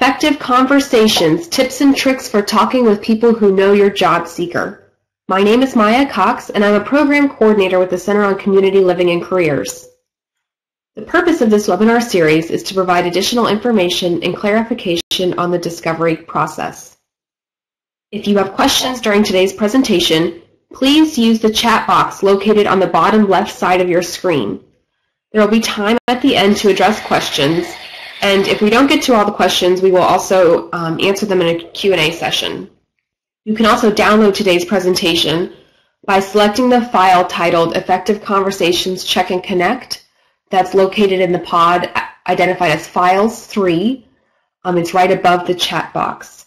Effective Conversations, Tips and Tricks for Talking with People Who Know Your Job Seeker. My name is Maya Cox, and I'm a program coordinator with the Center on Community Living and Careers. The purpose of this webinar series is to provide additional information and clarification on the discovery process. If you have questions during today's presentation, please use the chat box located on the bottom left side of your screen. There will be time at the end to address questions, and if we don't get to all the questions, we will also answer them in a Q&A session. You can also download today's presentation by selecting the file titled Effective Conversations Check and Connect. That's located in the pod identified as Files 3. It's right above the chat box.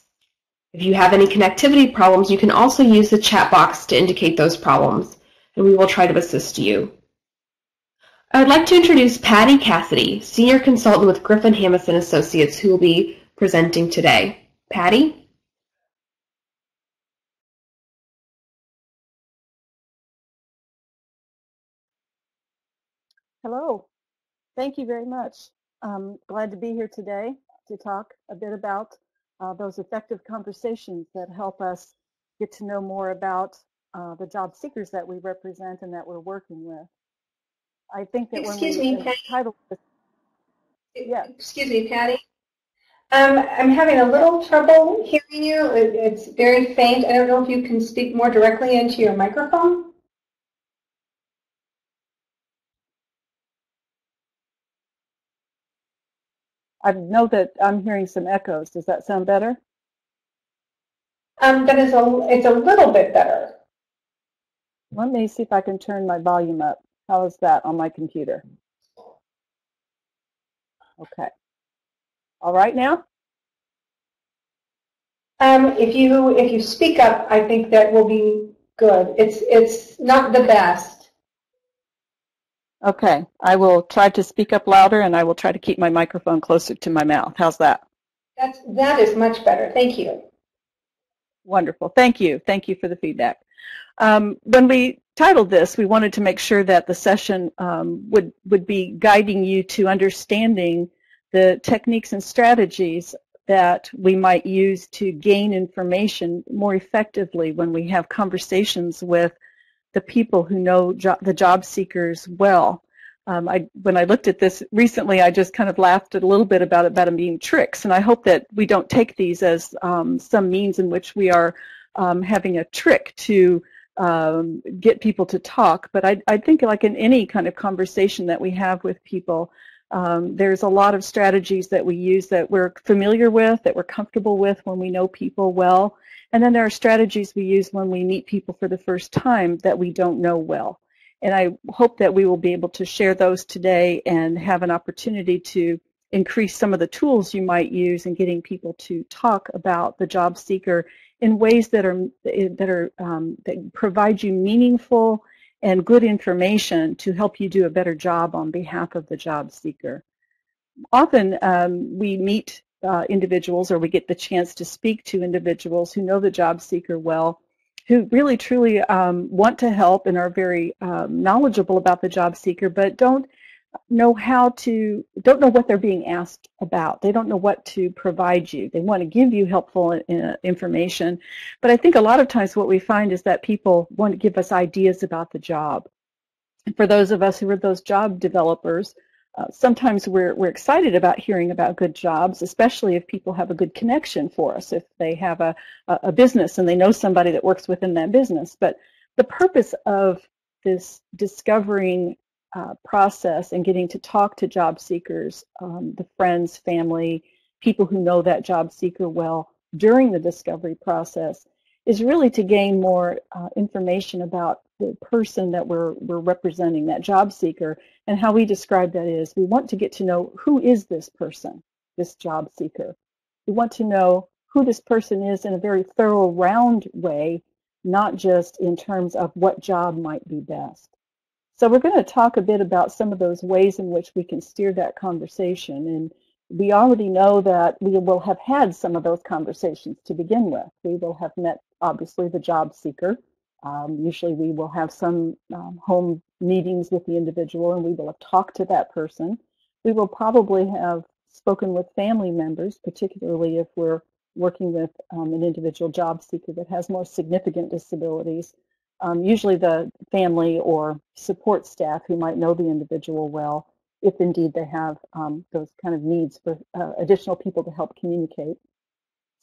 If you have any connectivity problems, you can also use the chat box to indicate those problems, and we will try to assist you. I would like to introduce Patty Cassidy, Senior Consultant with Griffin Hamison Associates, who will be presenting today. Patty? Hello. Thank you very much. I'm glad to be here today to talk a bit about those effective conversations that help us get to know more about the job seekers that we represent and that we're working with. I think that Excuse me, Patty. Yeah. Excuse me, Patty. I'm having a little trouble hearing you. It's very faint. I don't know if you can speak more directly into your microphone. I know that I'm hearing some echoes. Does that sound better? It's a little bit better. Let me see if I can turn my volume up. How is that on my computer? Okay. All right now? If you speak up, I think that will be good. It's not the best. Okay, I will try to speak up louder, and I will try to keep my microphone closer to my mouth. How's that? That is much better. Thank you. Wonderful. Thank you. Thank you for the feedback. When we titled this, we wanted to make sure that the session would be guiding you to understanding the techniques and strategies that we might use to gain information more effectively when we have conversations with the people who know the job seekers well. When I looked at this recently, I just kind of laughed a little bit about them being tricks, and I hope that we don't take these as some means in which we are having a trick to get people to talk. But I think, like in any kind of conversation that we have with people, there's a lot of strategies that we use that we're familiar with, that we're comfortable with when we know people well. And then there are strategies we use when we meet people for the first time that we don't know well. And I hope that we will be able to share those today and have an opportunity to increase some of the tools you might use in getting people to talk about the job seeker in ways that provide you meaningful and good information to help you do a better job on behalf of the job seeker. Often we meet individuals, or we get the chance to speak to individuals who know the job seeker well, who really truly want to help and are very knowledgeable about the job seeker, but don't know what they're being asked about. They don't know what to provide you. They want to give you helpful information, but I think a lot of times what we find is that people want to give us ideas about the job. And for those of us who are those job developers, sometimes we're excited about hearing about good jobs, especially if people have a good connection for us, if they have a business and they know somebody that works within that business. But the purpose of this discovering process and getting to talk to job seekers, the friends, family, people who know that job seeker well during the discovery process, is really to gain more information about the person that we're representing, that job seeker. And how we describe that is, we want to get to know, who is this person, this job seeker. We want to know who this person is in a very thorough, round way, not just in terms of what job might be best. So we're going to talk a bit about some of those ways in which we can steer that conversation. And we already know that we will have had some of those conversations to begin with. We will have met, obviously, the job seeker. Usually we will have some home meetings with the individual, and we will have talked to that person. We will probably have spoken with family members, particularly if we're working with an individual job seeker that has more significant disabilities. Usually the family or support staff who might know the individual well, if indeed they have those kind of needs for additional people to help communicate.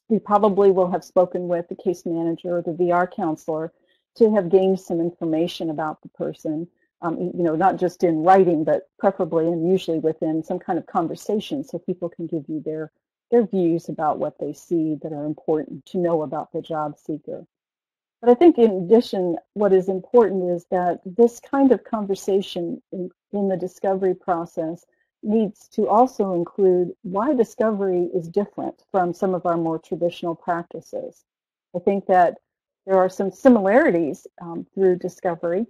We probably will have spoken with the case manager or the VR counselor to have gained some information about the person, not just in writing, but preferably and usually within some kind of conversation, so people can give you their views about what they see that are important to know about the job seeker. But I think in addition, what is important is that this kind of conversation in the discovery process needs to also include why discovery is different from some of our more traditional practices. I think that there are some similarities through discovery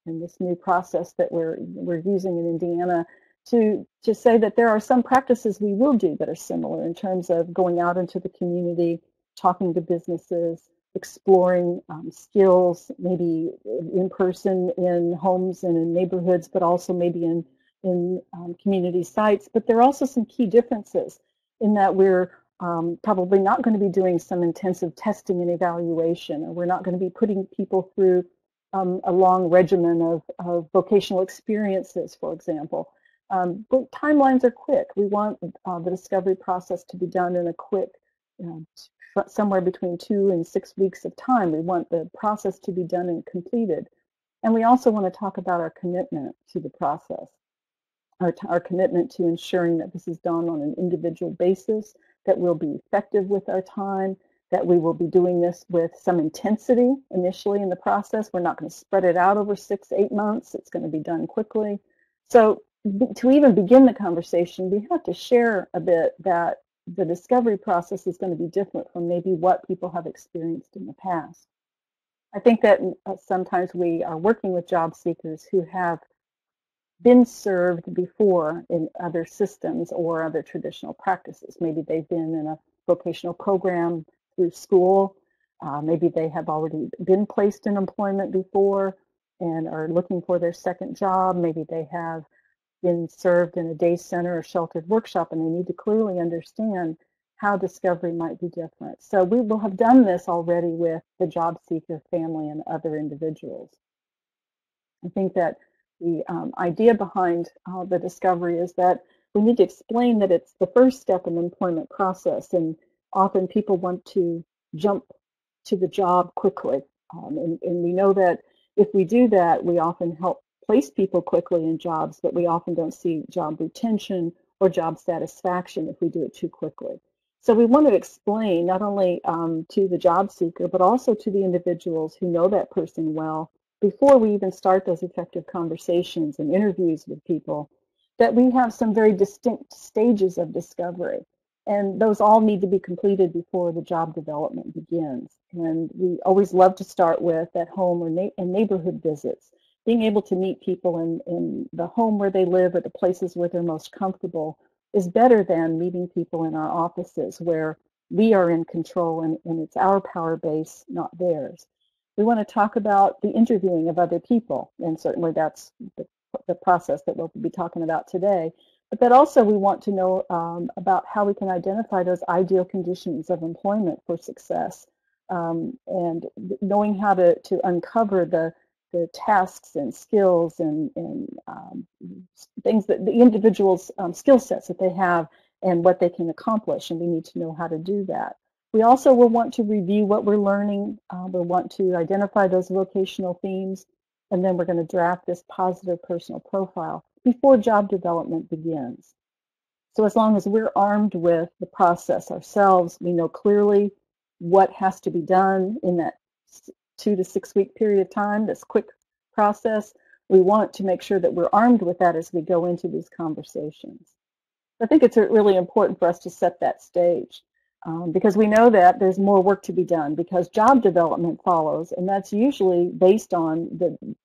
in this new process that we're using in Indiana to say that there are some practices we will do that are similar in terms of going out into the community, talking to businesses, exploring skills, maybe in person in homes and in neighborhoods, but also maybe in community sites. But there are also some key differences in that we're probably not going to be doing some intensive testing and evaluation, or we're not going to be putting people through a long regimen of vocational experiences, for example. But timelines are quick. We want the discovery process to be done in a quick, somewhere between 2 and 6 weeks of time. We want the process to be done and completed. And we also want to talk about our commitment to the process, our commitment to ensuring that this is done on an individual basis, that we'll be effective with our time, that we will be doing this with some intensity initially in the process. We're not going to spread it out over 6, 8 months. It's going to be done quickly. So to even begin the conversation, we have to share a bit that the discovery process is going to be different from maybe what people have experienced in the past. I think that sometimes we are working with job seekers who have been served before in other systems or other traditional practices. Maybe they've been in a vocational program through school. Maybe they have already been placed in employment before and are looking for their second job. Maybe they have been served in a day center or sheltered workshop, and they need to clearly understand how discovery might be different. So we will have done this already with the job seeker family and other individuals. I think that the idea behind the discovery is that we need to explain that it's the first step in the employment process, and often people want to jump to the job quickly. And we know that if we do that, we often help place people quickly in jobs, but we often don't see job retention or job satisfaction if we do it too quickly. So we want to explain not only to the job seeker, but also to the individuals who know that person well, before we even start those effective conversations and interviews with people, that we have some very distinct stages of discovery. And those all need to be completed before the job development begins. And we always love to start with at home or neighborhood visits. Being able to meet people in the home where they live or the places where they're most comfortable is better than meeting people in our offices where we are in control and it's our power base, not theirs. We want to talk about the interviewing of other people, and certainly that's the process that we'll be talking about today. But that also we want to know about how we can identify those ideal conditions of employment for success, and knowing how to uncover the tasks and skills and things that the individual's skill sets that they have and what they can accomplish, and we need to know how to do that. We also will want to review what we're learning. We'll want to identify those vocational themes, and then we're going to draft this positive personal profile before job development begins. So as long as we're armed with the process ourselves, we know clearly what has to be done in that 2 to 6 week period of time, this quick process. We want to make sure that we're armed with that as we go into these conversations. I think it's really important for us to set that stage because we know that there's more work to be done because job development follows, and that's usually based on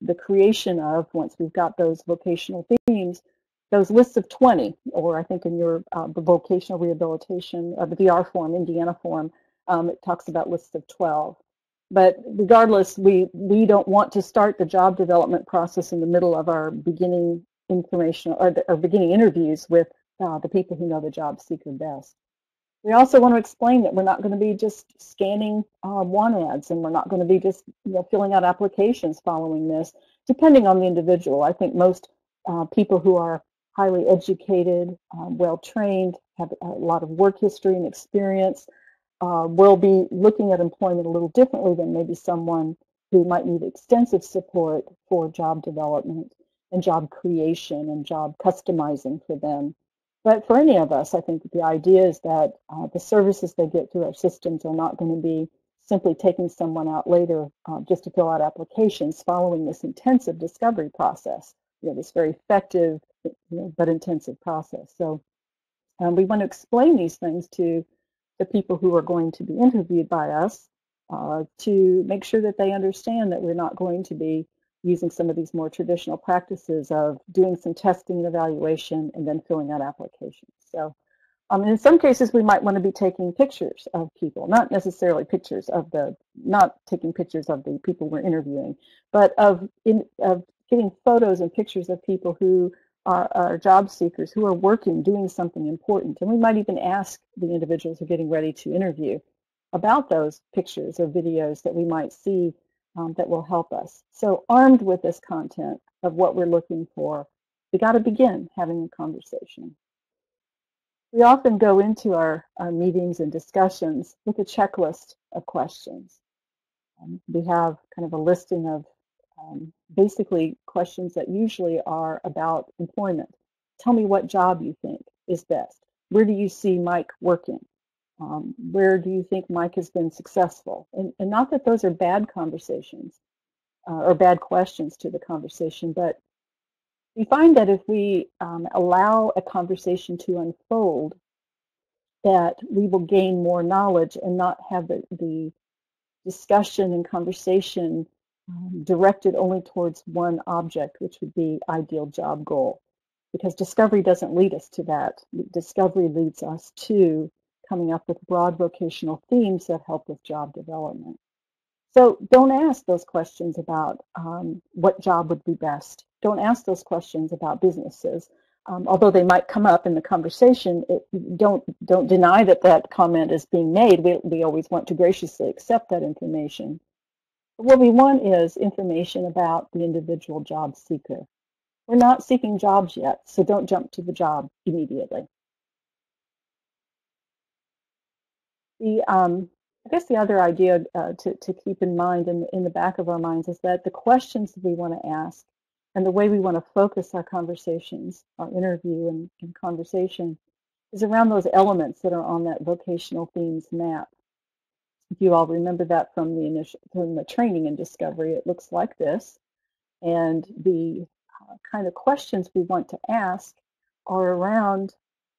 the creation of, once we've got those vocational themes, those lists of 20, or I think in your the vocational rehabilitation, the VR form, Indiana form, it talks about lists of 12. But regardless, we don't want to start the job development process in the middle of our beginning information or beginning interviews with the people who know the job seeker best. We also want to explain that we're not going to be just scanning want ads, and we're not going to be just filling out applications following this, depending on the individual. I think most people who are highly educated, well-trained, have a lot of work history and experience, will be looking at employment a little differently than maybe someone who might need extensive support for job development and job creation and job customizing for them. But for any of us, I think that the idea is that the services they get through our systems are not going to be simply taking someone out later just to fill out applications following this intensive discovery process, this very effective but intensive process. So we want to explain these things to the people who are going to be interviewed by us to make sure that they understand that we're not going to be using some of these more traditional practices of doing some testing and evaluation and then filling out applications. So in some cases, we might want to be taking pictures of people, not necessarily not taking pictures of the people we're interviewing, but of getting photos and pictures of people who are job seekers, who are working, doing something important. And we might even ask the individuals who are getting ready to interview about those pictures or videos that we might see that will help us. So armed with this content of what we're looking for, we got to begin having a conversation. We often go into our meetings and discussions with a checklist of questions. We have kind of a listing of basically questions that usually are about employment. Tell me what job you think is best. Where do you see Mike working? Where do you think Mike has been successful? And not that those are bad conversations or bad questions to the conversation, but we find that if we allow a conversation to unfold, that we will gain more knowledge and not have the discussion and conversation directed only towards one object, which would be ideal job goal. Because discovery doesn't lead us to that. Discovery leads us to coming up with broad vocational themes that help with job development. So don't ask those questions about what job would be best. Don't ask those questions about businesses. Although they might come up in the conversation, don't deny that comment is being made. We always want to graciously accept that information. But what we want is information about the individual job seeker. We're not seeking jobs yet, so don't jump to the job immediately. I guess the other idea to keep in mind in the back of our minds is that the questions that we want to ask and the way we want to focus our conversations, our interview and conversation, is around those elements that are on that vocational themes map. If you all remember that from the training and discovery, it looks like this. And the kind of questions we want to ask are around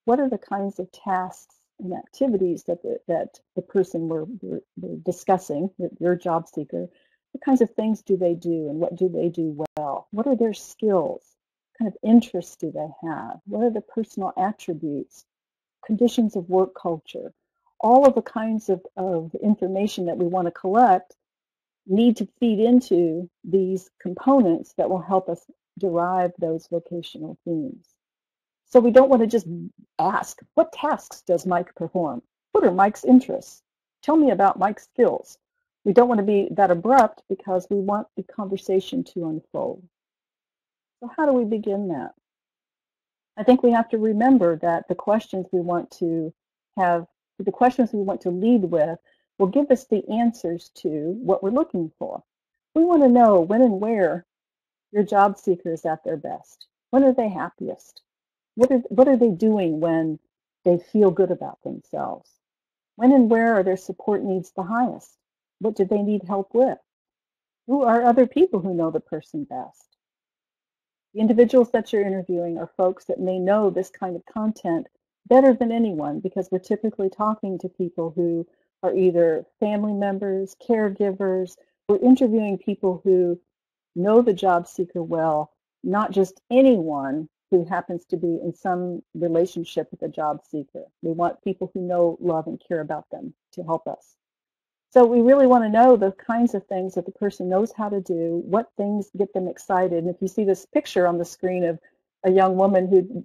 what are the kinds of tasks and activities that the person we're discussing, your job seeker, what kinds of things do they do and what do they do well? What are their skills? What kind of interests do they have? What are the personal attributes, conditions of work culture? All of the kinds of information that we want to collect need to feed into these components that will help us derive those vocational themes. So we don't want to just ask, what tasks does Mike perform? What are Mike's interests? Tell me about Mike's skills. We don't want to be that abrupt because we want the conversation to unfold. So how do we begin that? I think we have to remember that the questions we want to lead with will give us the answers to what we're looking for. We want to know when and where your job seeker is at their best. When are they happiest? What are they doing when they feel good about themselves? When and where are their support needs the highest? What do they need help with? Who are other people who know the person best? The individuals that you're interviewing are folks that may know this kind of content better than anyone because we're typically talking to people who are either family members, caregivers. We're interviewing people who know the job seeker well, not just anyone who happens to be in some relationship with a job seeker. We want people who know, love, and care about them to help us. So we really want to know the kinds of things that the person knows how to do, what things get them excited. And if you see this picture on the screen of a young woman who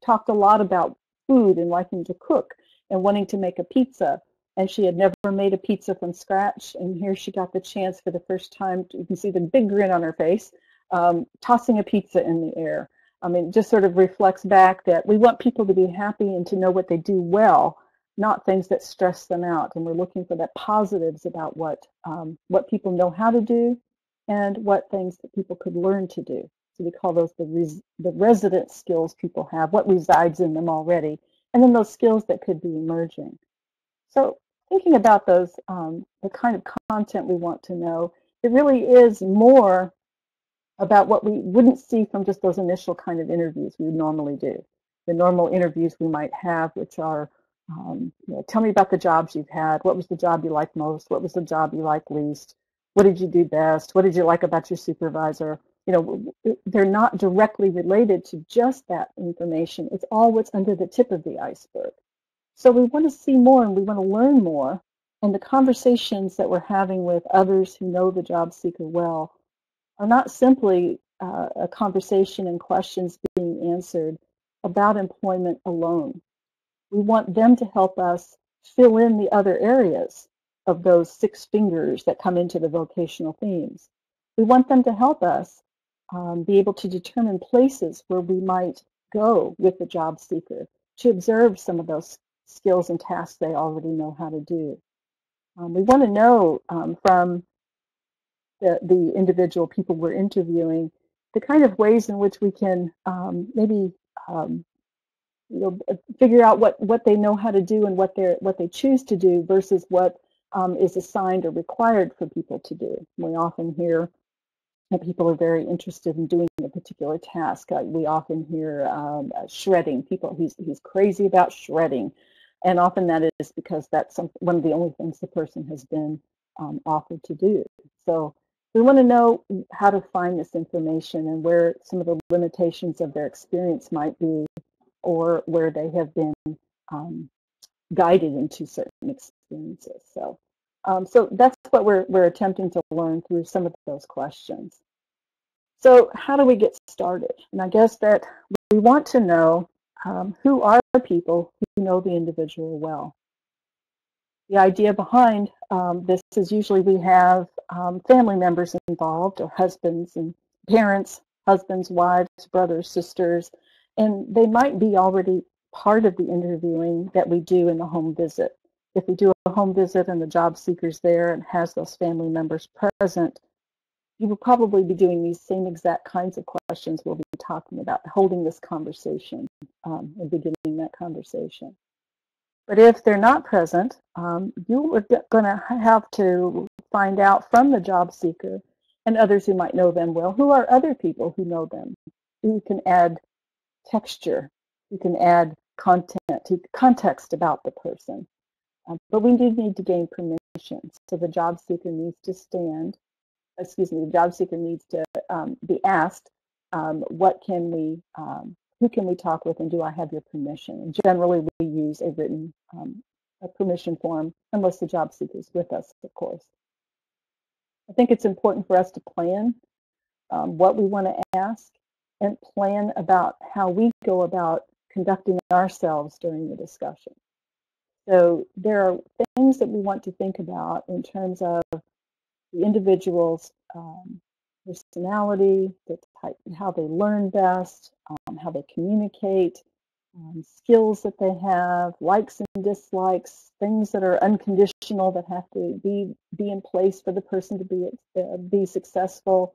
talked a lot about food and liking to cook and wanting to make a pizza. And she had never made a pizza from scratch. And here she got the chance for the first time. You can see the big grin on her face, tossing a pizza in the air. I mean, it just sort of reflects back that we want people to be happy and to know what they do well, not things that stress them out. And we're looking for the positives about what people know how to do and what things that people could learn to do. So we call those the resident skills people have, what resides in them already, and then those skills that could be emerging. So thinking about those, the kind of content we want to know, it really is more about what we wouldn't see from just those initial kind of interviews we would normally do. The normal interviews we might have, which are, tell me about the jobs you've had. What was the job you liked most? What was the job you liked least? What did you do best? What did you like about your supervisor? They're not directly related to just that information. It's all what's under the tip of the iceberg. So we want to see more and we want to learn more. And the conversations that we're having with others who know the job seeker well are not simply a conversation and questions being answered about employment alone. We want them to help us fill in the other areas of those 6 fingers that come into the vocational themes. We want them to help us be able to determine places where we might go with the job seeker to observe some of those skills and tasks they already know how to do. We want to know from the individual people we're interviewing the kind of ways in which we can maybe figure out what they know how to do and what they choose to do versus what is assigned or required for people to do. We often hear that people are very interested in doing a particular task. We often hear shredding. He's crazy about shredding, and often that is because that's one of the only things the person has been offered to do. So we want to know how to find this information and where some of the limitations of their experience might be, or where they have been guided into certain experiences. So that's what we're attempting to learn through some of those questions. So how do we get started? And I guess that we want to know who are people who know the individual well. The idea behind this is usually we have family members involved, or husbands and parents, husbands, wives, brothers, sisters, and they might be already part of the interviewing that we do in the home visit. If we do a home visit and the job seeker's there and has those family members present, you will probably be doing these same exact kinds of questions we'll be talking about, holding this conversation and beginning that conversation. But if they're not present, you are going to have to find out from the job seeker and others who might know them well, who are other people who know them, who can add texture, who can add context about the person. But we do need to gain permission. So the job seeker needs to the job seeker needs to be asked, who can we talk with, and do I have your permission? And generally, we use a written a permission form, unless the job seeker is with us, of course. I think it's important for us to plan what we want to ask and plan about how we go about conducting ourselves during the discussion. So there are things that we want to think about in terms of the individual's personality, the type, how they learn best, how they communicate, skills that they have, likes and dislikes, things that are unconditional that have to be in place for the person to be successful,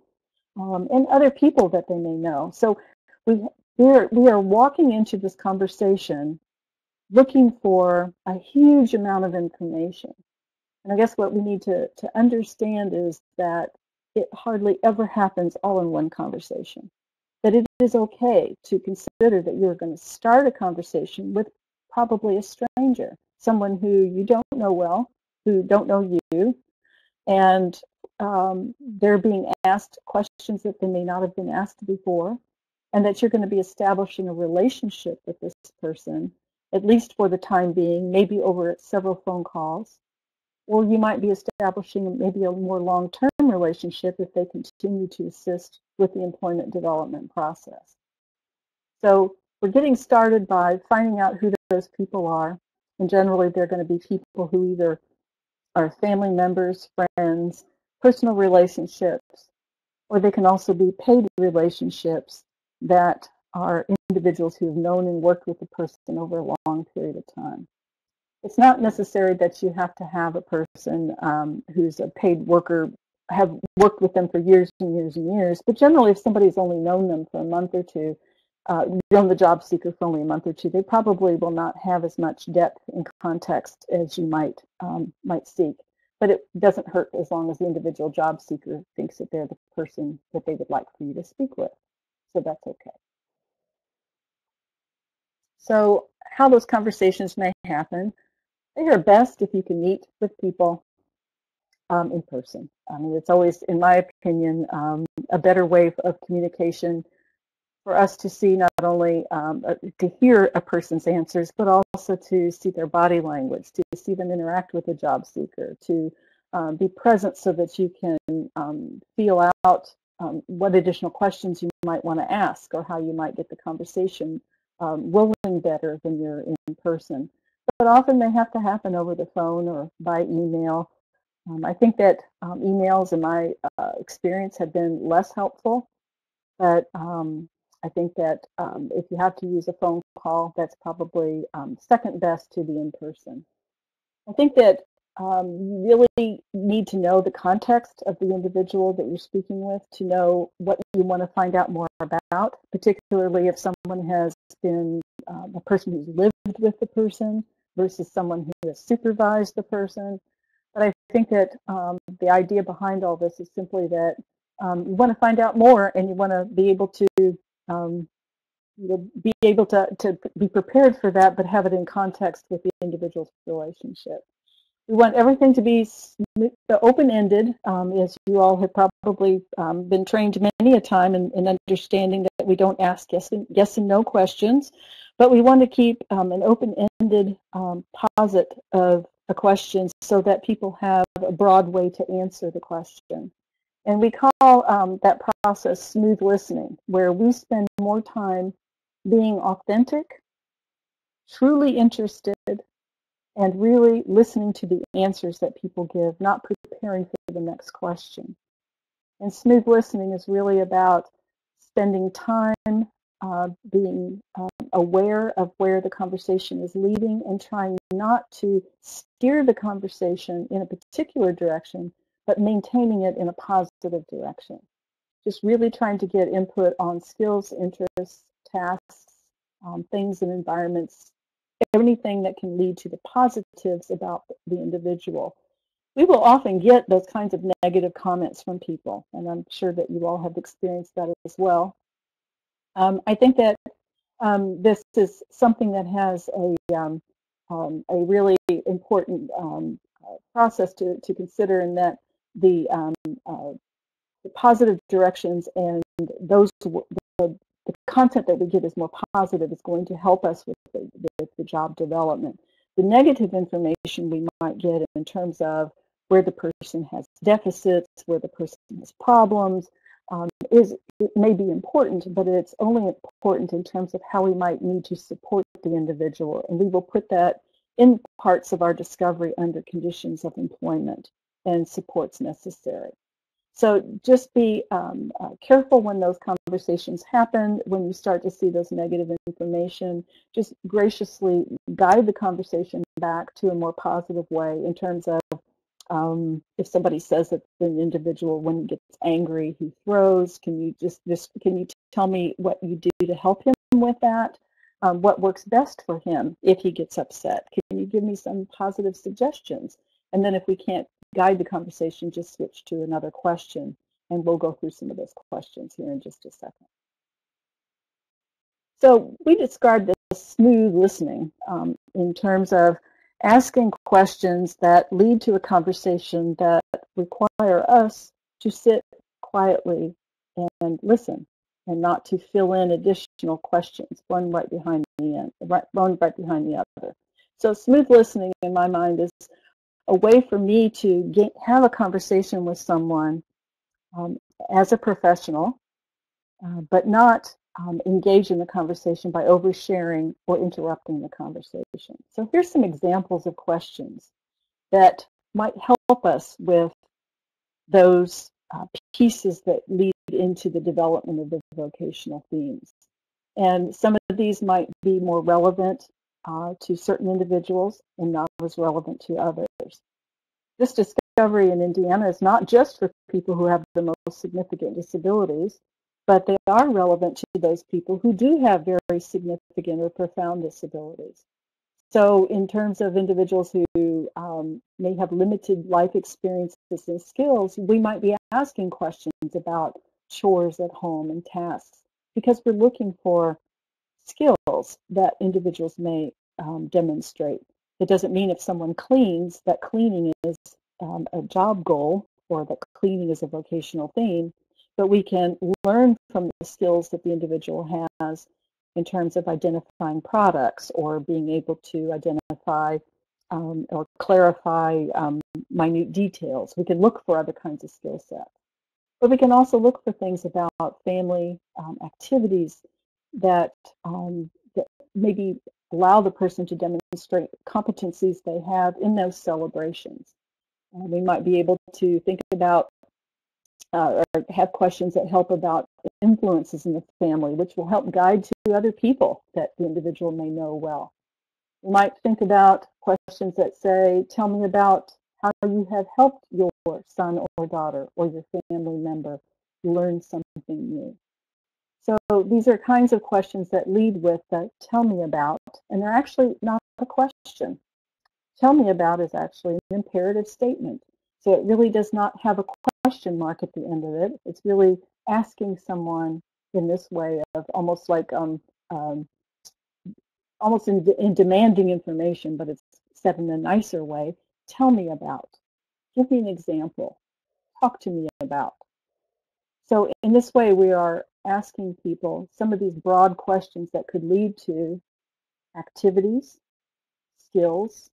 and other people that they may know. So we are walking into this conversation looking for a huge amount of information. And I guess what we need to understand is that it hardly ever happens all in one conversation. That it is okay to consider that you're going to start a conversation with probably a stranger, someone who you don't know well, who don't know you, and they're being asked questions that they may not have been asked before, and that you're going to be establishing a relationship with this person, at least for the time being, maybe over several phone calls. Or you might be establishing maybe a more long-term relationship if they continue to assist with the employment development process. So we're getting started by finding out who those people are. And generally, they're going to be people who either are family members, friends, personal relationships, or they can also be paid relationships that are individuals who have known and worked with the person over a long period of time. It's not necessary that you have to have a person who's a paid worker, have worked with them for years and years and years, but generally if somebody's only known them for a month or two, known the job seeker for only a month or two, they probably will not have as much depth and context as you might seek. But it doesn't hurt as long as the individual job seeker thinks that they're the person that they would like for you to speak with. So that's okay. So how those conversations may happen, they are best if you can meet with people in person. I mean, it's always, in my opinion, a better way of communication for us to see not only to hear a person's answers, but also to see their body language, to see them interact with the job seeker, to be present so that you can feel out what additional questions you might want to ask or how you might get the conversation rolling better when you're in person. But often they have to happen over the phone or by email. I think that emails, in my experience, have been less helpful, but I think that if you have to use a phone call, that's probably second best to the in-person. I think that you really need to know the context of the individual that you're speaking with to know what you want to find out more about, particularly if someone has been a person who's lived with the person versus someone who has supervised the person. But I think that the idea behind all this is simply that you want to find out more and you want to be able to be prepared for that, but have it in context with the individual's relationship. We want everything to be open-ended, as you all have probably been trained many a time in understanding that we don't ask yes and no questions, but we want to keep an open-ended posit of a question so that people have a broad way to answer the question. And we call that process smooth listening, where we spend more time being authentic, truly interested, and really listening to the answers that people give, not preparing for the next question. And smooth listening is really about spending time being aware of where the conversation is leading and trying not to steer the conversation in a particular direction, but maintaining it in a positive direction. Just really trying to get input on skills, interests, tasks, things and environments, anything that can lead to the positives about the individual. We will often get those kinds of negative comments from people, and I'm sure that you all have experienced that as well. I think that this is something that has a really important process to consider, in that the positive directions and the content that we give is more positive is going to help us with the job development. The negative information we might get in terms of where the person has deficits, where the person has problems, it may be important, but it's only important in terms of how we might need to support the individual. And we will put that in parts of our discovery under conditions of employment and supports necessary. So just be careful when those conversations happen, when you start to see those negative information. Just graciously guide the conversation back to a more positive way in terms of if somebody says that an individual, when he gets angry, he throws, can you tell me what you do to help him with that? What works best for him if he gets upset? Can you give me some positive suggestions? And then if we can't guide the conversation, just switch to another question, and we'll go through some of those questions here in just a second. So we described this smooth listening in terms of asking questions that lead to a conversation that require us to sit quietly and listen, and not to fill in additional questions, one right behind the other. So smooth listening, in my mind, is a way for me to have a conversation with someone as a professional, but not engage in the conversation by oversharing or interrupting the conversation. So here's some examples of questions that might help us with those pieces that lead into the development of the vocational themes. And some of these might be more relevant to certain individuals and not as relevant to others. This discovery in Indiana is not just for people who have the most significant disabilities, but they are relevant to those people who do have very significant or profound disabilities. So in terms of individuals who may have limited life experiences and skills, we might be asking questions about chores at home and tasks because we're looking for skills that individuals may demonstrate. It doesn't mean if someone cleans that cleaning is a job goal or that cleaning is a vocational theme, but we can learn from the skills that the individual has in terms of identifying products or being able to identify or clarify minute details. We can look for other kinds of skill sets. But we can also look for things about family activities that, that maybe allow the person to demonstrate competencies they have in those celebrations. We might be able to think about or have questions that help about influences in the family, which will help guide to other people that the individual may know well. We might think about questions that say, tell me about how you have helped your son or daughter or your family member learn something new. So these are kinds of questions that lead with tell me about, and they're actually not a question. Tell me about is actually an imperative statement. So it really does not have a question mark at the end of it. It's really asking someone in this way of almost like almost in demanding information, but it's said in a nicer way. Tell me about. Give me an example. Talk to me about. So in this way, we are asking people some of these broad questions that could lead to activities, skills,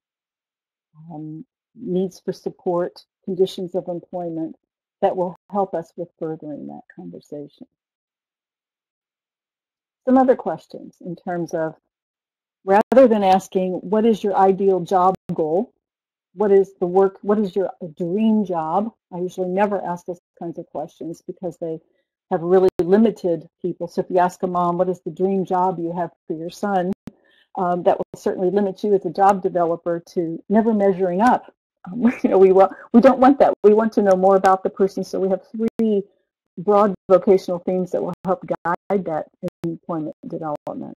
needs for support, conditions of employment that will help us with furthering that conversation. Some other questions in terms of, rather than asking, what is your ideal job goal? What is the work? What is your dream job? I usually never ask those kinds of questions because they have really limited people. So if you ask a mom, what is the dream job you have for your son? That will certainly limit you as a job developer to never measuring up. We don't want that. We want to know more about the person. So we have 3 broad vocational themes that will help guide that employment development.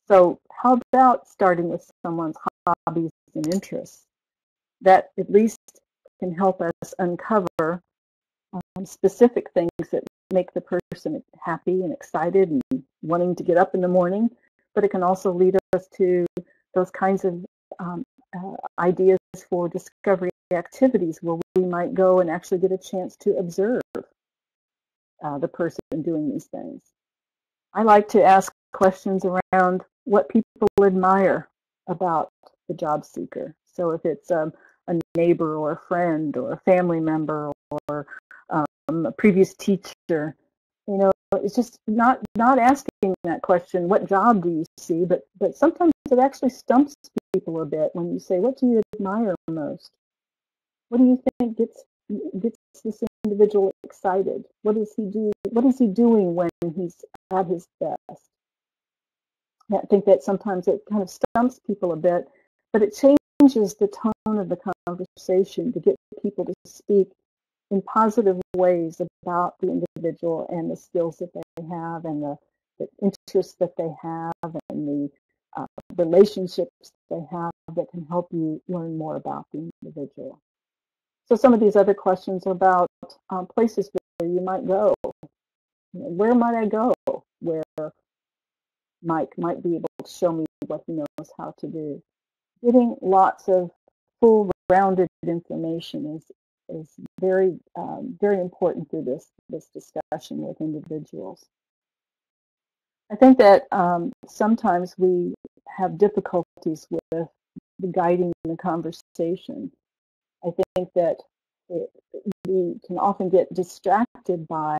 So how about starting with someone's hobbies and interests? That at least can help us uncover specific things that make the person happy and excited and wanting to get up in the morning. But it can also lead us to those kinds of ideas for discovery activities where we might go and actually get a chance to observe the person doing these things. I like to ask questions around what people admire about the job seeker. So if it's a neighbor or a friend or a family member or a previous teacher, it's just not asking that question, what job do you see? But sometimes it actually stumps people a bit when you say, what do you admire most? What do you think gets this individual excited? What does he do? What is he doing when he's at his best? I think that sometimes it kind of stumps people a bit, but it changes the tone of the conversation to get people to speak in positive ways about the individual and the skills that they have and the interests that they have and the relationships they have that can help you learn more about the individual. So some of these other questions are about places where you might go. Where might I go? Where Mike might be able to show me what he knows how to do. Getting lots of full rounded information is very very important through this discussion with individuals. I think that sometimes we have difficulties with guiding the conversation. I think that we can often get distracted by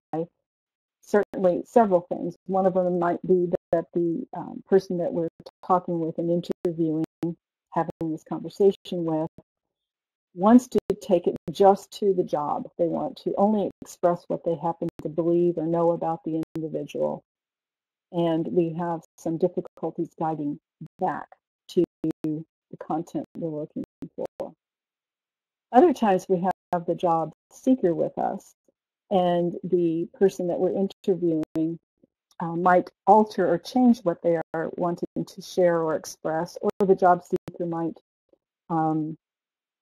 certainly several things. One of them might be that the person that we're talking with and interviewing, having this conversation with, wants to take it just to the job. They want to only express what they happen to believe or know about the individual. And we have some difficulties guiding back to the content we're looking for. Other times we have the job seeker with us, and the person that we're interviewing might alter or change what they are wanting to share or express, or the job seeker might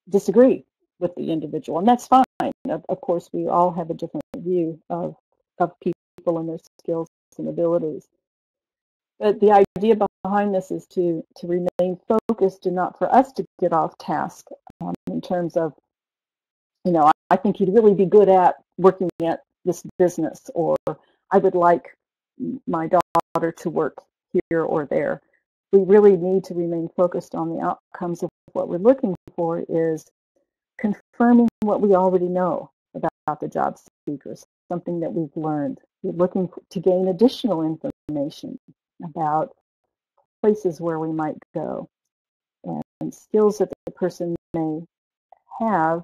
disagree with the individual, and that's fine. Of course, we all have a different view of people and their skills and abilities. But the idea behind this is to remain focused and not for us to get off task in terms of, I think you'd really be good at working at this business, or I would like my daughter to work here or there. We really need to remain focused on the outcomes of what we're looking for is confirming what we already know about the job seekers, something that we've learned. We're looking to gain additional information about places where we might go and skills that the person may have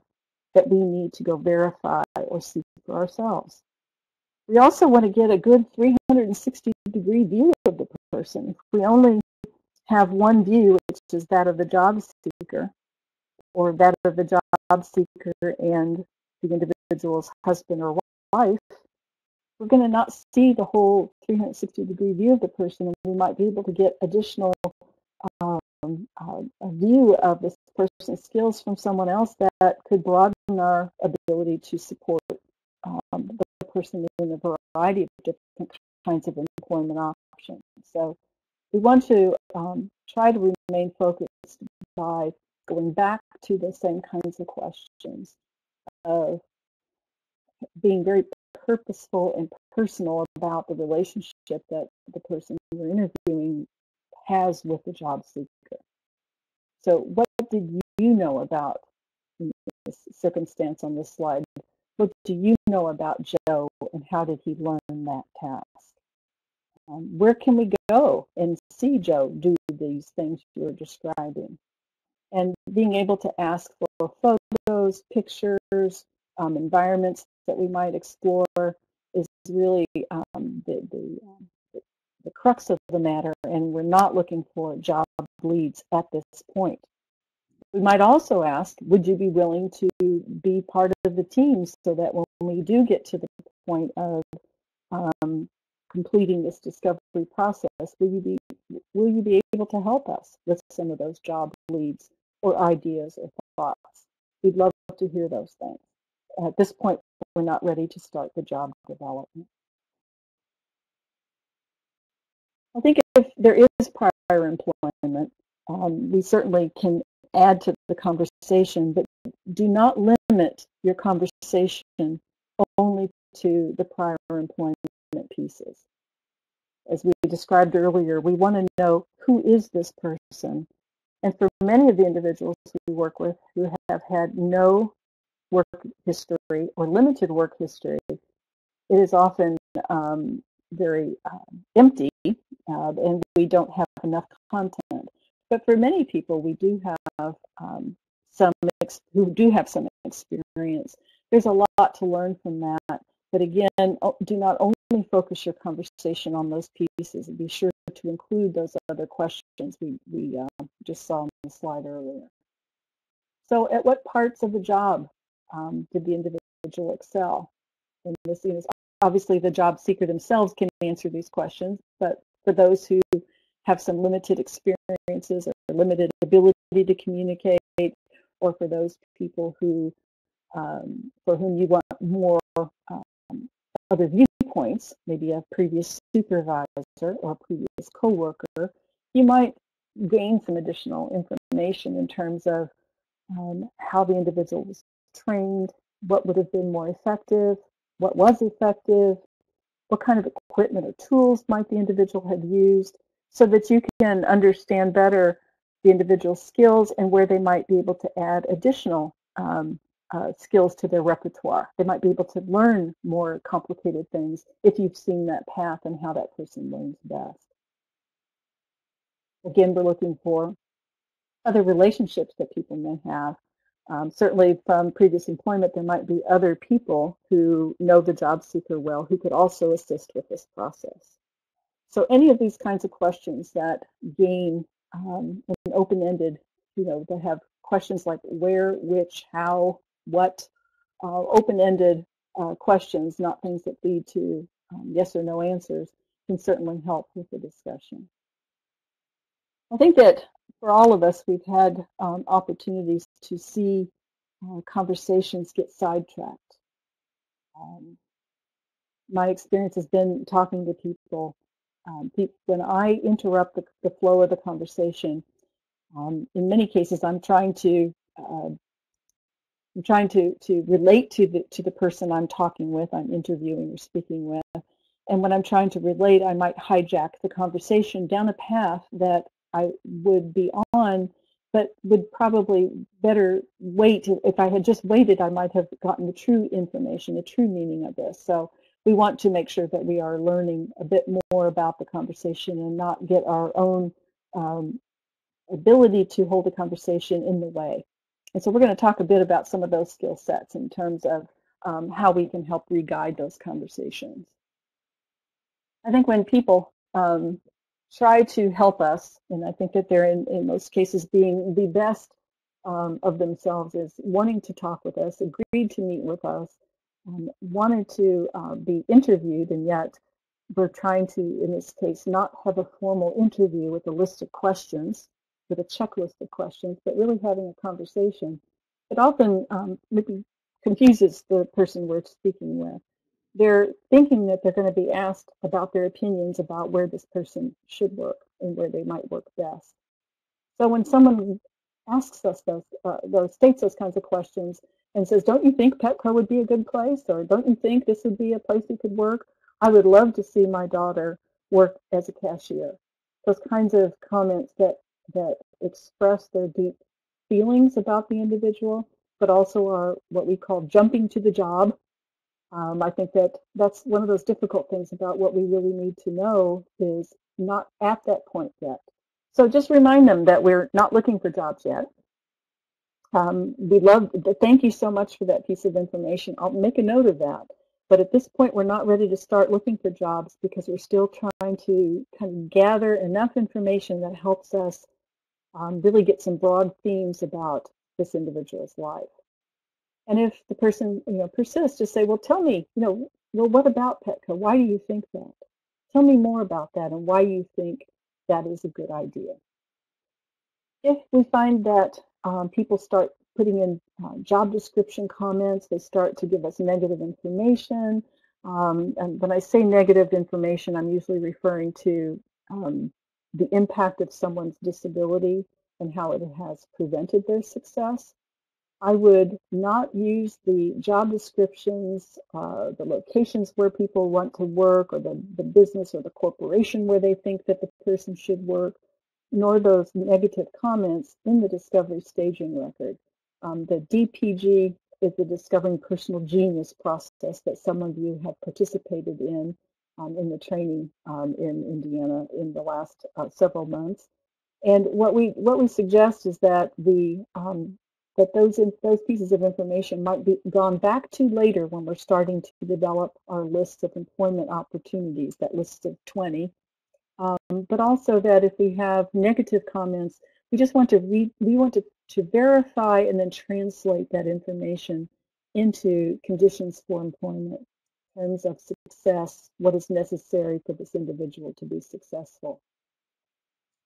that we need to go verify or see for ourselves. We also want to get a good 360-degree view of the person. If we only have one view, which is that of the job seeker, or that of the job seeker and the individual's husband or wife, we're going to not see the whole 360-degree view of the person, and we might be able to get additional a view of this person's skills from someone else that could broaden our ability to support the person in a variety of different kinds of employment options. So we want to try to remain focused by going back to the same kinds of questions of being very purposeful and personal about the relationship that the person we're interviewing has with the job seeker. So what did you know about, in this circumstance on this slide, what do you know about Joe and how did he learn that task? Where can we go and see Joe do these things you're describing? And being able to ask for photos, pictures, environments that we might explore is really the crux of the matter, and we're not looking for job leads at this point. We might also ask, would you be willing to be part of the team so that when we do get to the point of completing this discovery process, will you be able to help us with some of those job leads or ideas or thoughts? We'd love to hear those things. At this point, we're not ready to start the job development. I think if there is prior employment, we certainly can add to the conversation, but do not limit your conversation only to the prior employment pieces. As we described earlier, we want to know who is this person. And for many of the individuals we work with who have had no work history or limited work history, it is often very empty, and we don't have enough content. But for many people, we do have who do have some experience. There's a lot to learn from that. But again, do not only focus your conversation on those pieces, and be sure to include those other questions we just saw on the slide earlier. So at what parts of the job did the individual excel? And this is obviously the job seeker themselves can answer these questions, but for those who have some limited experiences or limited ability to communicate, or for those people who for whom you want more other viewpoints, maybe a previous supervisor or a previous coworker, you might gain some additional information in terms of how the individual was trained, what would have been more effective, what was effective, what kind of equipment or tools might the individual have used, so that you can understand better the individual's skills and where they might be able to add additional skills to their repertoire. They might be able to learn more complicated things if you've seen that path and how that person learns best. Again, we're looking for other relationships that people may have. Certainly from previous employment, there might be other people who know the job seeker well who could also assist with this process. So any of these kinds of questions that gain an open-ended, that have questions like where, which, how, what, open-ended questions, not things that lead to yes or no answers, can certainly help with the discussion. I think that for all of us, we've had opportunities to see conversations get sidetracked. My experience has been talking to people. When I interrupt the flow of the conversation, in many cases, I'm trying to relate to the person I'm talking with, I'm interviewing or speaking with. And when I'm trying to relate, I might hijack the conversation down a path that I would be on, but would probably better wait. If I had just waited, I might have gotten the true information, the true meaning of this. So we want to make sure that we are learning a bit more about the conversation and not get our own ability to hold a conversation in the way. And so we're going to talk a bit about some of those skill sets in terms of how we can help re-guide those conversations. I think when people try to help us, and I think that they're in most cases being the best of themselves, is wanting to talk with us, agreed to meet with us, wanted to be interviewed, and yet we're trying to, in this case, not have a formal interview with a list of questions, with a checklist of questions, but really having a conversation. It often maybe confuses the person we're speaking with. They're thinking that they're going to be asked about their opinions about where this person should work and where they might work best. So when someone asks us states those kinds of questions and says, don't you think Petco would be a good place? Or don't you think this would be a place you could work? I would love to see my daughter work as a cashier. Those kinds of comments that express their deep feelings about the individual, but also are what we call jumping to the job. I think that that's one of those difficult things about what we really need to know is not at that point yet. So just remind them that we're not looking for jobs yet. Thank you so much for that piece of information. I'll make a note of that. But at this point, we're not ready to start looking for jobs because we're still trying to kind of gather enough information that helps us really get some broad themes about this individual's life. And if the person, persists, just say, well, tell me, well, what about Petco? Why do you think that? Tell me more about that and why you think that is a good idea. If we find that people start putting in job description comments, they start to give us negative information. And when I say negative information, I'm usually referring to the impact of someone's disability and how it has prevented their success. I would not use the job descriptions, the locations where people want to work, or the business or the corporation where they think that the person should work, nor those negative comments in the discovery staging record. The DPG is the Discovering Personal Genius process that some of you have participated in the training in Indiana in the last several months. And what we suggest is that those pieces of information might be gone back to later when we're starting to develop our lists of employment opportunities, that list of 20. But also that if we have negative comments, we just want to verify and then translate that information into conditions for employment in terms of success, what is necessary for this individual to be successful.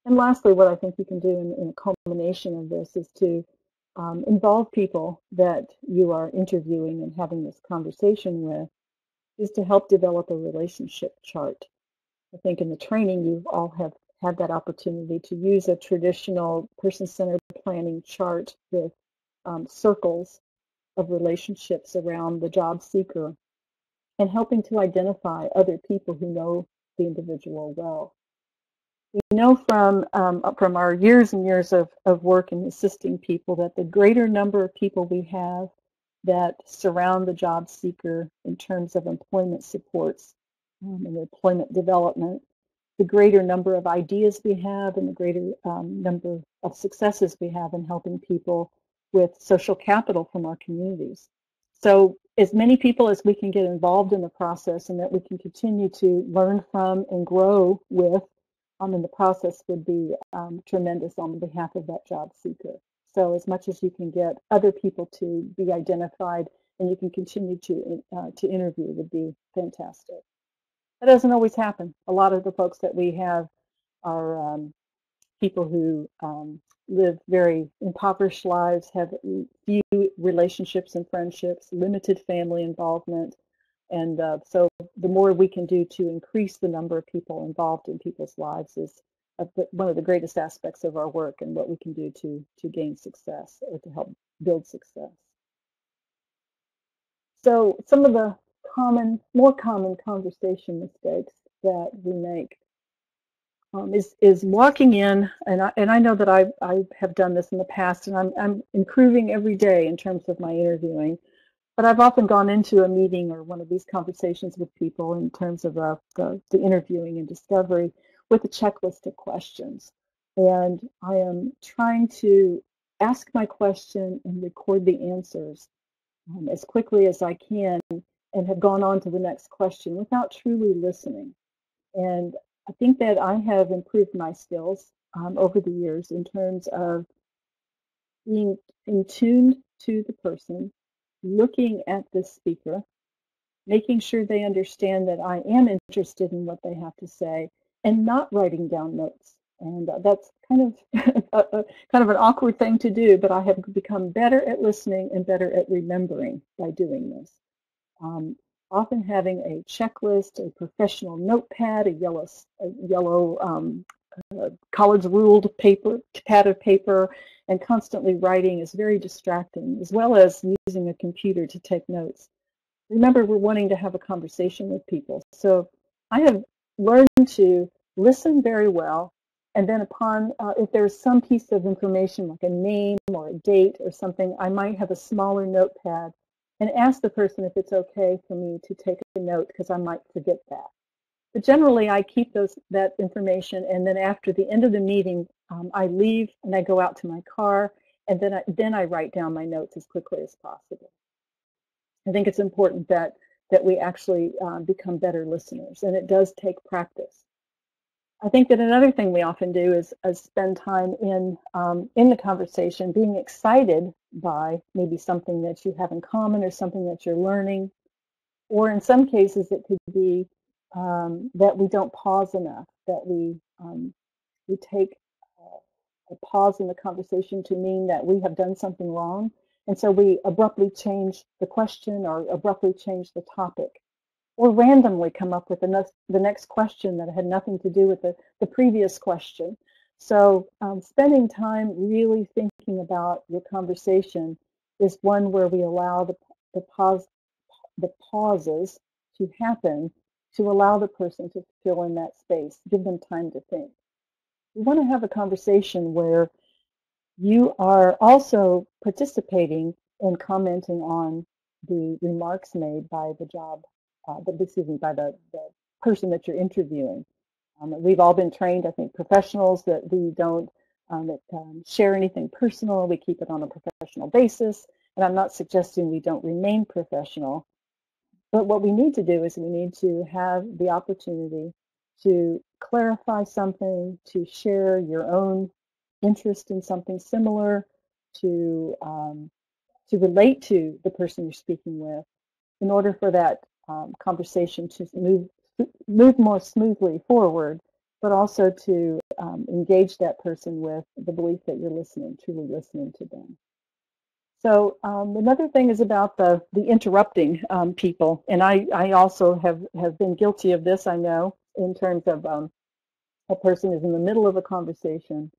And lastly, what I think you can do in a culmination of this is to involve people that you are interviewing and having this conversation with, is to help develop a relationship chart. I think in the training, you all have had that opportunity to use a traditional person-centered planning chart with circles of relationships around the job seeker and helping to identify other people who know the individual well. We know from our years and years of work in assisting people that the greater number of people we have, that surround the job seeker in terms of employment supports and employment development, the greater number of ideas we have and the greater number of successes we have in helping people with social capital from our communities. So as many people as we can get involved in the process and that we can continue to learn from and grow with in the process would be tremendous on behalf of that job seeker. So as much as you can get other people to be identified and you can continue to interview would be fantastic. That doesn't always happen. A lot of the folks that we have are people who live very impoverished lives, have few relationships and friendships, limited family involvement, and so the more we can do to increase the number of people involved in people's lives is one of the greatest aspects of our work and what we can do to gain success or to help build success. So some of the more common conversation mistakes that we make is walking in, and I know that I have done this in the past, and I'm improving every day in terms of my interviewing. But I've often gone into a meeting or one of these conversations with people in terms of the interviewing and discovery with a checklist of questions. And I am trying to ask my question and record the answers as quickly as I can and have gone on to the next question without truly listening. And I think that I have improved my skills over the years in terms of being in tune to the person, looking at the speaker, making sure they understand that I am interested in what they have to say, and not writing down notes. And that's kind of an awkward thing to do, but I have become better at listening and better at remembering by doing this. Often having a checklist, a professional notepad, a yellow college-ruled pad of paper, and constantly writing is very distracting, as well as using a computer to take notes. Remember, we're wanting to have a conversation with people. So I have learned to listen very well, and then if there's some piece of information like a name or a date or something, I might have a smaller notepad and ask the person if it's okay for me to take a note because I might forget that. But generally, I keep that information, and then after the end of the meeting, I leave and I go out to my car, and then I write down my notes as quickly as possible. I think it's important that we actually become better listeners, and it does take practice. I think that another thing we often do is spend time in the conversation being excited by maybe something that you have in common or something that you're learning, or in some cases it could be that we don't pause enough, that we take a pause in the conversation to mean that we have done something wrong, and so we abruptly change the question or abruptly change the topic, or randomly come up with the next question that had nothing to do with the previous question. So spending time really thinking about your conversation is one where we allow the pauses to happen to allow the person to fill in that space, give them time to think. We want to have a conversation where you are also participating and commenting on the remarks made by the by the person that you're interviewing. We've all been trained, I think, professionals, that we don't share anything personal. We keep it on a professional basis. And I'm not suggesting we don't remain professional. But what we need to do is we need to have the opportunity to clarify something, to share your own interest in something similar, to relate to the person you're speaking with, in order for that conversation to move more smoothly forward, but also to engage that person with the belief that you're truly listening to them. So another thing is about the interrupting people, and I also have been guilty of this, I know, in terms of a person is in the middle of a conversation.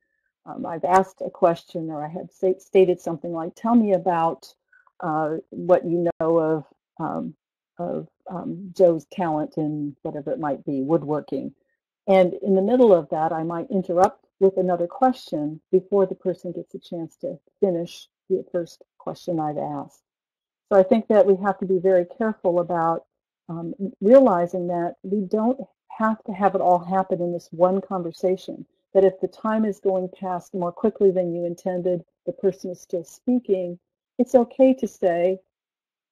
I've asked a question, or I have stated something like, tell me about what you know of Joe's talent in whatever it might be, woodworking. And in the middle of that, I might interrupt with another question before the person gets a chance to finish the first question I've asked. So I think that we have to be very careful about realizing that we don't have to have it all happen in this one conversation, that if the time is going past more quickly than you intended, the person is still speaking, it's okay to say,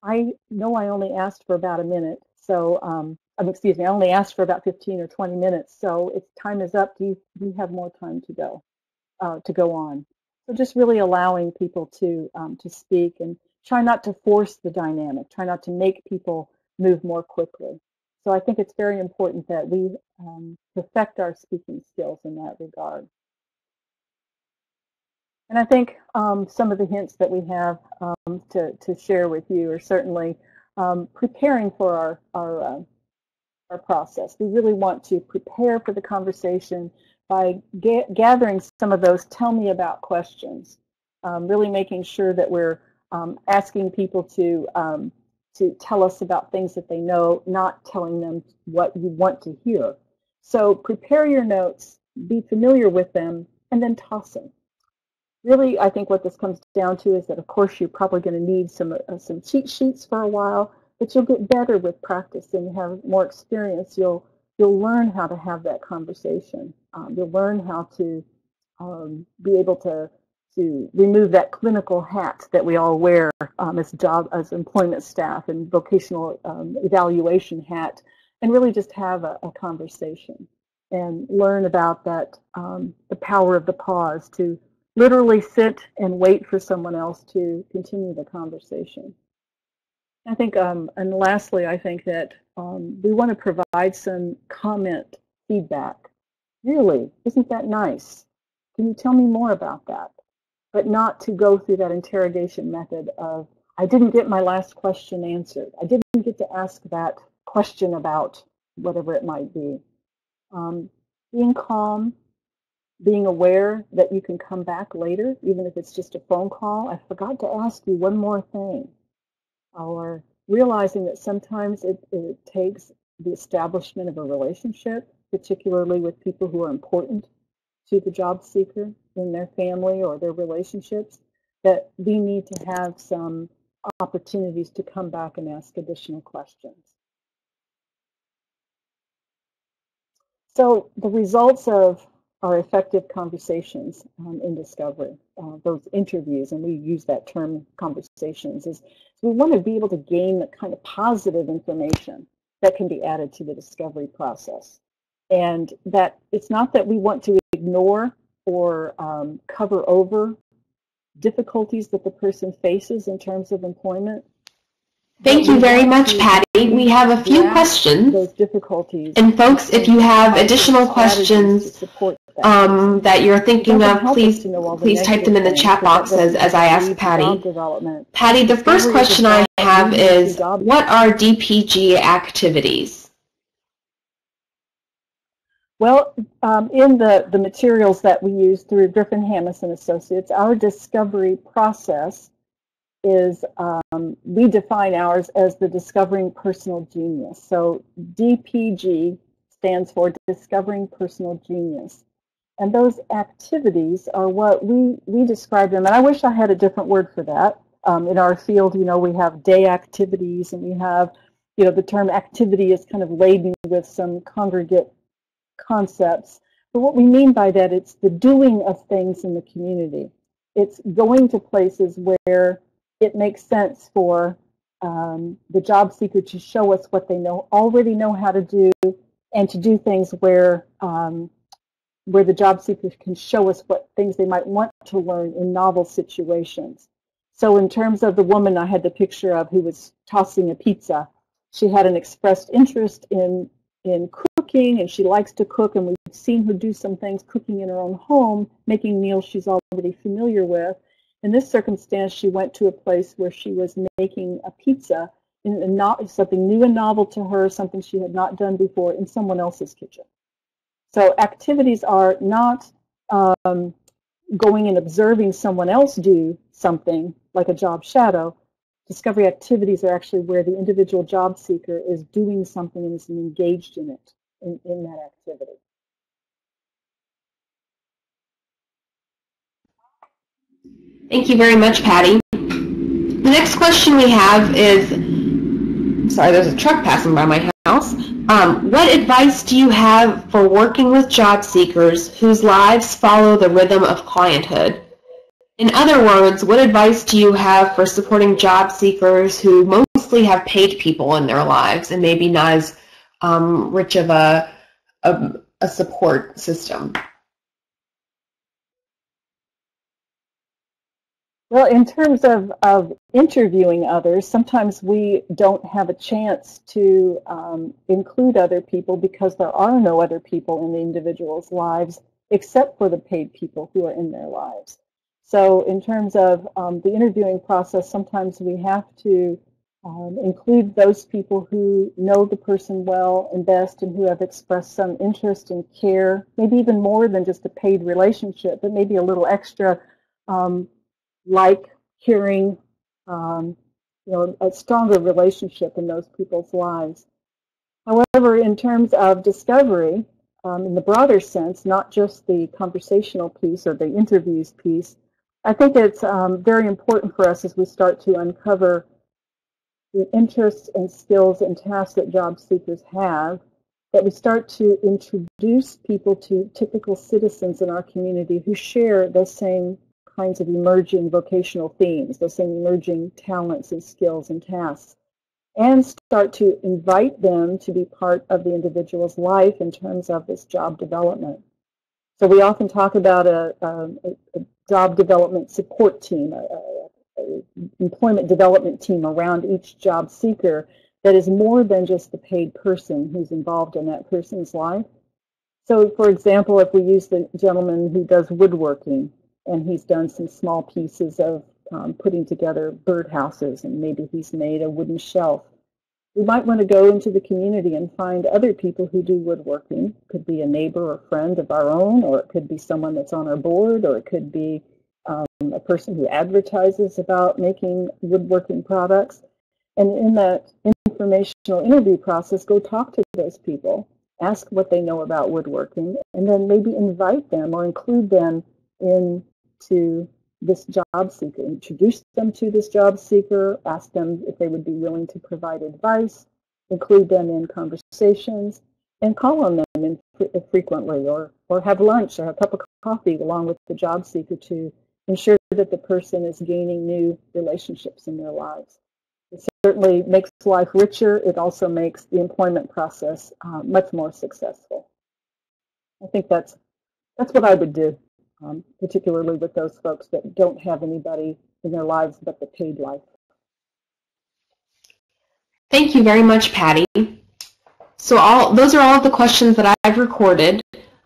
I know I only asked for about a minute, so, excuse me, I only asked for about 15 or 20 minutes, so if time is up, do you have more time to go on? So just really allowing people to speak, and try not to force the dynamic, try not to make people move more quickly. So I think it's very important that we perfect our speaking skills in that regard. And I think some of the hints that we have to share with you are certainly preparing for our process. We really want to prepare for the conversation by gathering some of those tell me about questions, really making sure that we're asking people to tell us about things that they know, not telling them what you want to hear. So prepare your notes, be familiar with them, and then toss them. Really, I think what this comes down to is that, of course, you're probably going to need some cheat sheets for a while, but you'll get better with practice and have more experience. You'll learn how to have that conversation. You'll learn how to be able to remove that clinical hat that we all wear as employment staff, and vocational evaluation hat, and really just have a conversation and learn about that the power of the pause, to literally sit and wait for someone else to continue the conversation. I think, and lastly, I think that we want to provide some comment feedback. Really, isn't that nice? Can you tell me more about that? But not to go through that interrogation method of, I didn't get my last question answered. I didn't get to ask that question about whatever it might be. Being calm, being aware that you can come back later, even if it's just a phone call. I forgot to ask you one more thing. Or realizing that sometimes it takes the establishment of a relationship, particularly with people who are important to the job seeker in their family or their relationships, that we need to have some opportunities to come back and ask additional questions. So the results of our effective conversations in discovery, those interviews, and we use that term conversations, is we want to be able to gain the kind of positive information that can be added to the discovery process. And that it's not that we want to ignore or cover over difficulties that the person faces in terms of employment. Thank you very much, Patty. We have a few questions. Those difficulties. And folks, if you have additional questions that you're thinking of, please type them in the chat box as I ask Patty. Patty, the first question I have is, what are DPG activities? Well, in the materials that we use through Griffin Hammis and Associates, our discovery process is, we define ours as the Discovering Personal Genius. So DPG stands for Discovering Personal Genius. And those activities are what we describe them, and I wish I had a different word for that. In our field, we have day activities, and we have, the term activity is kind of laden with some congregate concepts. But what we mean by that, it's the doing of things in the community. It's going to places where it makes sense for the job seeker to show us what they already know how to do, and to do things where the job seekers can show us what things they might want to learn in novel situations. So in terms of the woman I had the picture of who was tossing a pizza, she had an expressed interest in cooking, and she likes to cook, and we've seen her do some things cooking in her own home, making meals she's already familiar with. In this circumstance, she went to a place where she was making a pizza, something new and novel to her, something she had not done before in someone else's kitchen. So activities are not going and observing someone else do something like a job shadow. Discovery activities are actually where the individual job seeker is doing something and is engaged in it, in that activity. Thank you very much, Patty. The next question we have is, sorry, there's a truck passing by my house. What advice do you have for working with job seekers whose lives follow the rhythm of clienthood? In other words, what advice do you have for supporting job seekers who mostly have paid people in their lives and maybe not as rich of a support system? Well, in terms of interviewing others, sometimes we don't have a chance to include other people because there are no other people in the individual's lives except for the paid people who are in their lives. So in terms of the interviewing process, sometimes we have to include those people who know the person well and best and who have expressed some interest and care, maybe even more than just a paid relationship, but maybe a little extra like hearing, a stronger relationship in those people's lives. However, in terms of discovery, in the broader sense, not just the conversational piece or the interviews piece, I think it's very important for us as we start to uncover the interests and skills and tasks that job seekers have, that we start to introduce people to typical citizens in our community who share those same kinds of emerging vocational themes, those same emerging talents and skills and tasks, and start to invite them to be part of the individual's life in terms of this job development. So we often talk about a job development support team, a employment development team around each job seeker that is more than just the paid person who's involved in that person's life. So, for example, if we use the gentleman who does woodworking, and he's done some small pieces of putting together birdhouses, and maybe he's made a wooden shelf. We might want to go into the community and find other people who do woodworking. It could be a neighbor or friend of our own, or it could be someone that's on our board, or it could be a person who advertises about making woodworking products. And in that informational interview process, go talk to those people, ask what they know about woodworking, and then maybe invite them or include them into this job seeker, introduce them to this job seeker, ask them if they would be willing to provide advice, include them in conversations, and call on them frequently, or have lunch or a cup of coffee along with the job seeker to ensure that the person is gaining new relationships in their lives. It certainly makes life richer. It also makes the employment process much more successful. I think that's what I would do. Particularly with those folks that don't have anybody in their lives but the paid life. Thank you very much, Patty. So those are all of the questions that I've recorded.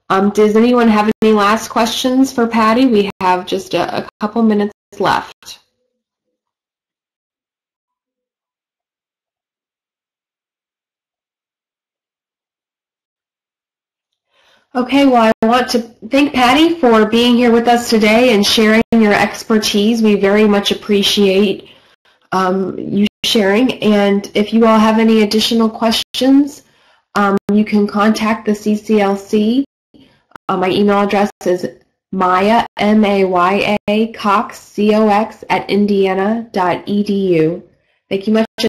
Does anyone have any last questions for Patty? We have just a couple minutes left. Okay, well, I want to thank Patty for being here with us today and sharing your expertise. We very much appreciate you sharing. And if you all have any additional questions, you can contact the CCLC. My email address is Maya, M-A-Y-A, Cox, C-O-X, @indiana.edu. Thank you much.